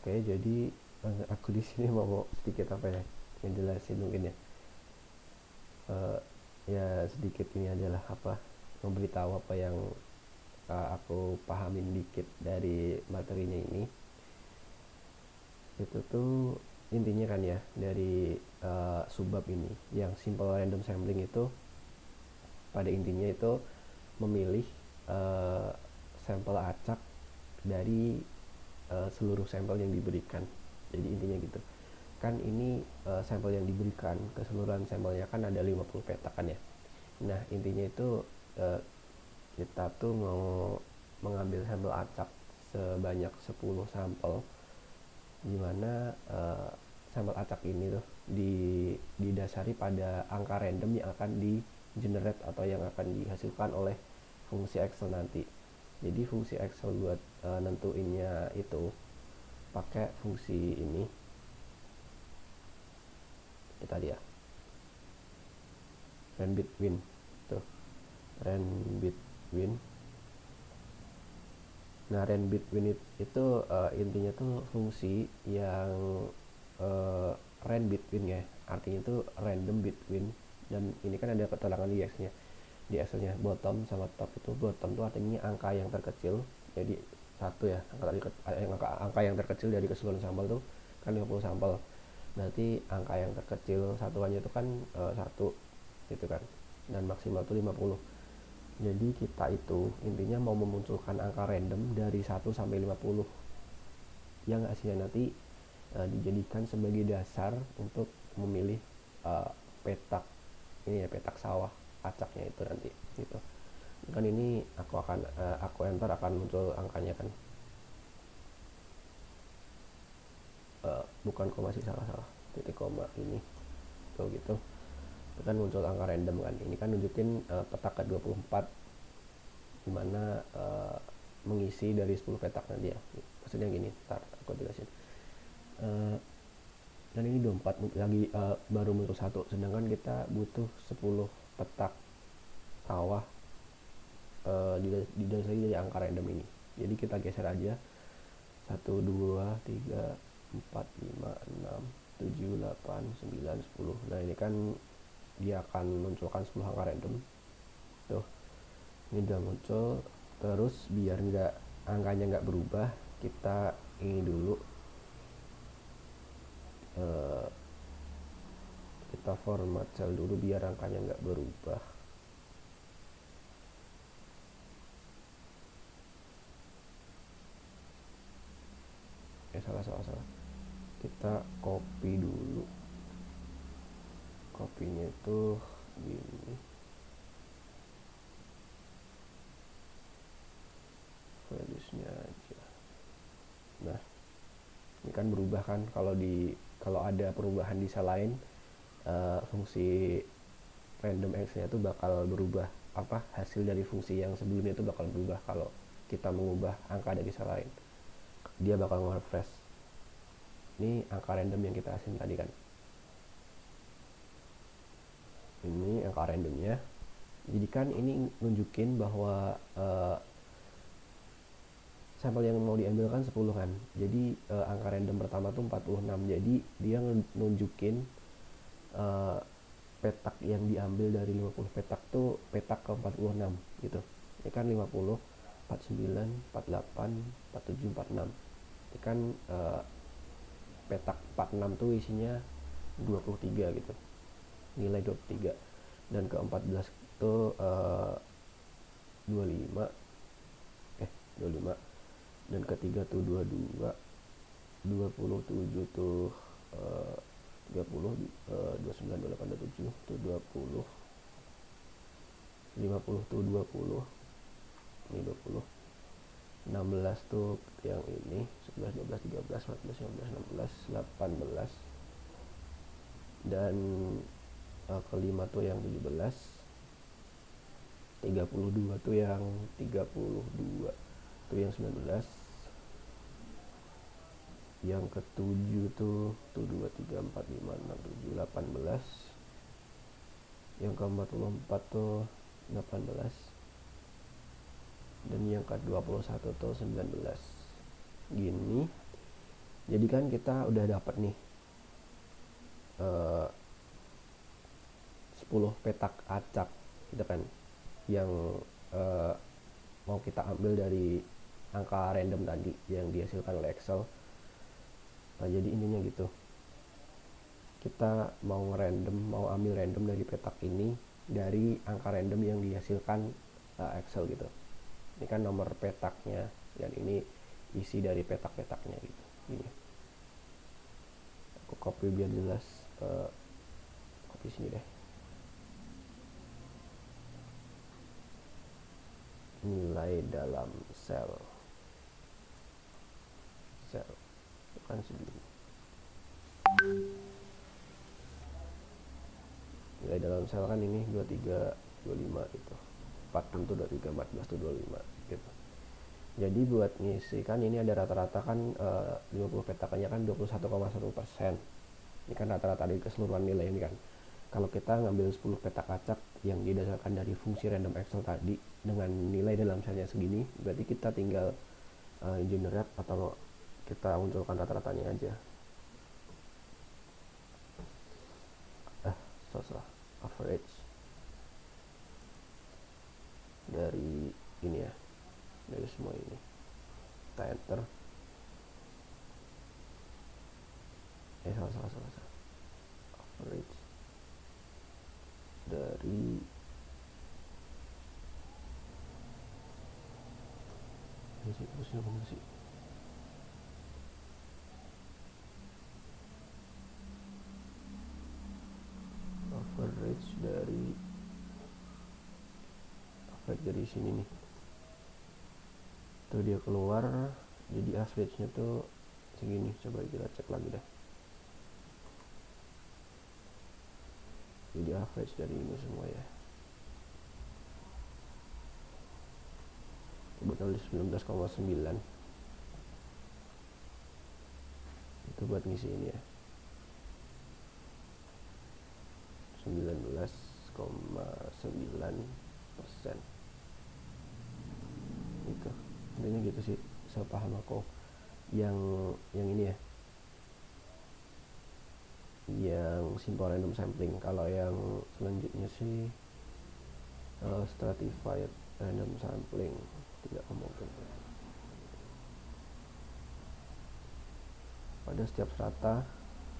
Oke, jadi aku di sini mau sedikit apa ya, ngejelasin mungkin ya. Eh, ya sedikit ini adalah apa, memberitahu apa yang aku pahamin dikit dari materinya ini. Itu tuh intinya kan ya dari subbab ini, yang simple random sampling itu pada intinya itu memilih uh, sampel acak dari seluruh sampel yang diberikan. Jadi intinya gitu kan, ini sampel yang diberikan, keseluruhan sampelnya kan ada 50 petak kan ya. Nah intinya itu uh, kita tuh mau mengambil sampel acak sebanyak 10 sampel, dimana sampel acak ini tuh didasari pada angka random yang akan di generate atau yang akan dihasilkan oleh fungsi Excel nanti. Jadi fungsi Excel buat nentuinnya itu pakai fungsi ini, kita lihat rand between tuh, rand between. Nah rand between itu intinya tuh fungsi yang rand between ya, artinya itu random between. Dan ini kan ada keterangan di X nya, di Excel-nya bottom sama top. Itu bottom tuh artinya angka yang terkecil, jadi satu ya, angka yang terkecil dari keseluruhan sampel tuh kan 50 sampel, berarti angka yang terkecil satuannya itu kan satu gitu kan, dan maksimal tuh 50. Jadi kita itu intinya mau memunculkan angka random dari 1 sampai 50 yang hasilnya nanti dijadikan sebagai dasar untuk memilih petak ini ya, petak sawah acaknya itu nanti gitu kan. Ini aku enter akan muncul angkanya kan, bukan koma sih, salah titik koma ini tuh gitu. Itu kan muncul angka random kan, ini kan nunjukin petak ke 24, dimana mengisi dari 10 petak nanti ya. Maksudnya gini, ntar aku jelasin. uh, dan ini 24 lagi, baru muncul satu, sedangkan kita butuh 10 petak sawah didasari dari angka random ini. Jadi kita geser aja 1 2 3 4 5 6 7 8 9 10. Nah ini kan dia akan munculkan 10 angka random tuh, ini udah muncul. Terus biar angkanya nggak berubah, kita ini dulu, kita format cell dulu biar angkanya nggak berubah. Salah, kita copy dulu, kopinya itu gini, values-nya aja. Nah ini kan berubah kan, kalau ada perubahan di sel lain, fungsi random x nya itu bakal berubah, apa, hasil dari fungsi yang sebelumnya itu bakal berubah kalau kita mengubah angka dari sel lain, dia bakal nge-refresh. Ini angka random yang kita asin tadi kan, ini angka randomnya. Jadi kan ini nunjukin bahwa sampel yang mau diambil kan 10 kan, jadi angka random pertama tuh 46. Jadi dia nunjukin petak yang diambil dari 50 petak tuh petak ke 46 gitu. Ini kan 50, 49, 48, 47, 46. Ini kan petak 46 tuh isinya 23 gitu, nilai 23. Dan ke 14 tuh 25, 25. Dan ketiga tuh 22, 27 tuh 30, 29, 28, 27 tuh 20, 50 tuh 20, ini 20, 16 tuh yang ini 11, 12, 13, 14, 15, 16, 18. Dan kelima tuh yang 17, 32 tuh yang 32 tuh yang 19, yang ketujuh tuh 2, 3, 4, 5, 6, 7, 18, yang ke-44 tuh 18, dan yang ke-21 tuh 19 gini. Jadi kan kita udah dapat nih 10 petak acak gitu kan, yang eh, mau kita ambil dari angka random tadi yang dihasilkan oleh Excel. Nah, jadi intinya gitu, kita mau ambil random dari petak ini dari angka random yang dihasilkan Excel gitu. Ini kan nomor petaknya dan ini isi dari petak-petaknya gitu. Ini aku copy biar jelas, copy sini deh. Nilai dalam sel kan segini. Nilai dalam sel kan ini 23 25 gitu. 4 tentu 23 14 tuh 25 gitu. Jadi buat ngisi kan ini ada rata-rata kan 50 petakannya kan 21,1%. Ini kan rata-rata dari keseluruhan nilai ini kan. Kalau kita ngambil 10 petak acak yang didasarkan dari fungsi random Excel tadi dengan nilai dalam selnya segini, berarti kita tinggal generate atau kita munculkan rata-ratanya aja. Salah, average dari ini ya, dari semua ini. Kita enter. Salah. Average dari ini sih, terusnya bener sih. Average dari sini nih. Tuh dia keluar, jadi average-nya tuh segini. Coba kita cek lagi dah. Jadi average dari ini semua ya. Kebetulan 19,9. Itu buat ngisi ini ya. 19,9%. Itu intinya gitu sih, sepaham aku. Yang ini ya, yang simple random sampling. Kalau yang selanjutnya sih stratified random sampling, tidak memungkinkan. Pada setiap strata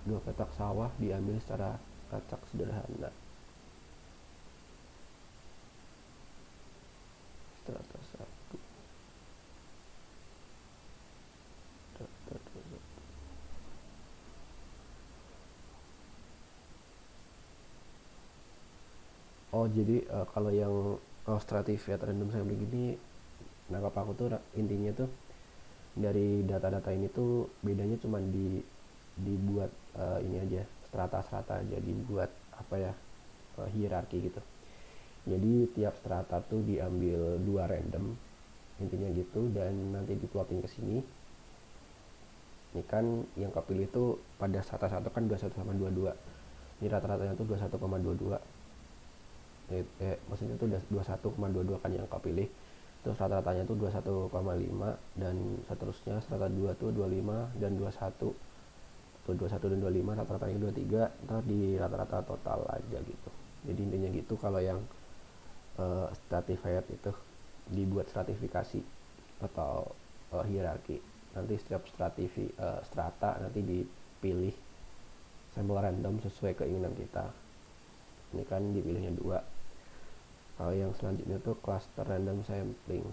2 petak sawah diambil secara acak sederhana. Strata 1, strata 2. Oh jadi kalau yang stratified random sampling ini, nangkap aku tuh intinya tuh dari data-data ini tuh bedanya cuma dibuat ini aja, strata-strata aja, dibuat apa ya, hierarki gitu. Jadi tiap strata tuh diambil 2 random, intinya gitu, dan nanti diplotin ke sini. Ini kan yang kepilih tuh pada strata 1 kan 21 sama 22. Ini rata-ratanya tuh 21,22. Maksudnya tuh 21,22 kan yang kepilih. Terus rata-ratanya tuh 21,5 dan seterusnya. Strata 2 tuh 25 dan 21. Tuh 21 dan 25 rata-ratanya 23, ntar di rata-rata total aja gitu. Jadi intinya gitu kalau yang stratified itu dibuat stratifikasi atau hierarki. Nanti setiap strata nanti dipilih sampel random sesuai keinginan kita. Ini kan dipilihnya 2. Kalau yang selanjutnya tuh cluster random sampling.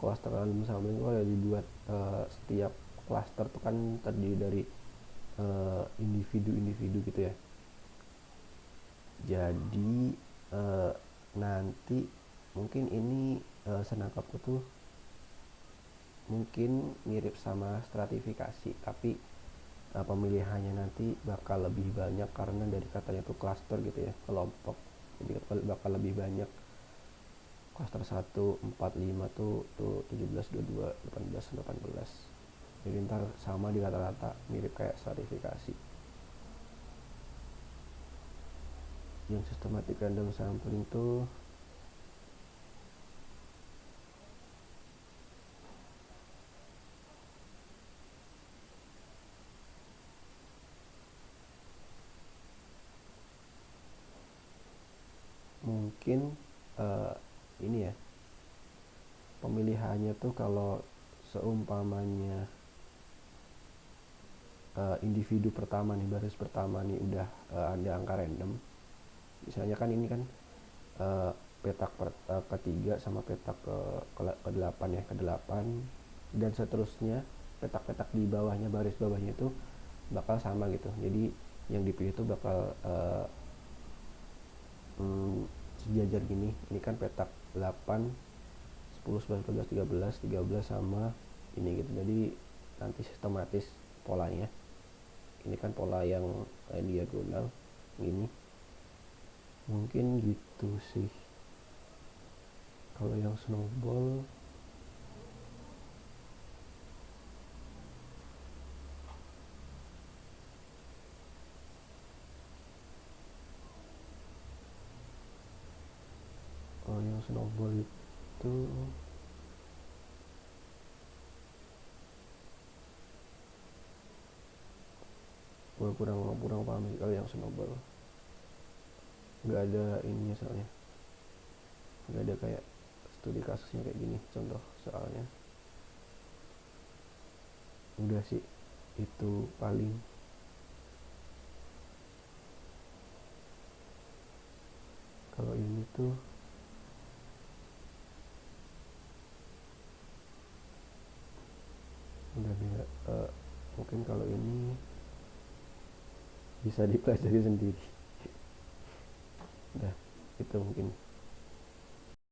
Cluster random sampling itu kalau dibuat setiap cluster tuh kan terdiri dari individu-individu gitu ya. Jadi nanti mungkin ini senangkapku tuh mungkin mirip sama stratifikasi, tapi pemilihannya nanti bakal lebih banyak karena dari katanya tuh cluster gitu ya, kelompok. Jadi bakal lebih banyak cluster 1, 4, 5 tuh 17, 22, 18, 18. Jadi ntar sama di rata-rata, mirip kayak stratifikasi. Yang systematic random sampling tuh mungkin ini ya, pemilihannya tuh kalau seumpamanya individu pertama nih, baris pertama nih udah ada angka random, misalnya kan ini kan petak ketiga sama petak ke-8 ya, ke-8 dan seterusnya, petak-petak di bawahnya, baris bawahnya itu bakal sama gitu. Jadi yang dipilih itu bakal sejajar gini. Ini kan petak 8, 10, 11, 12, 13, 13 sama ini gitu. Jadi nanti sistematis polanya. Ini kan pola yang diagonal ini. Mungkin gitu sih. Kalau yang snowball itu gue kurang paham sih kalau yang snowball. Nggak ada ininya soalnya, nggak ada kayak studi kasusnya kayak gini, contoh soalnya. Udah sih, itu paling. Kalau ini tuh udah beda. Mungkin kalau ini bisa dipelajari sendiri. Udah, itu mungkin.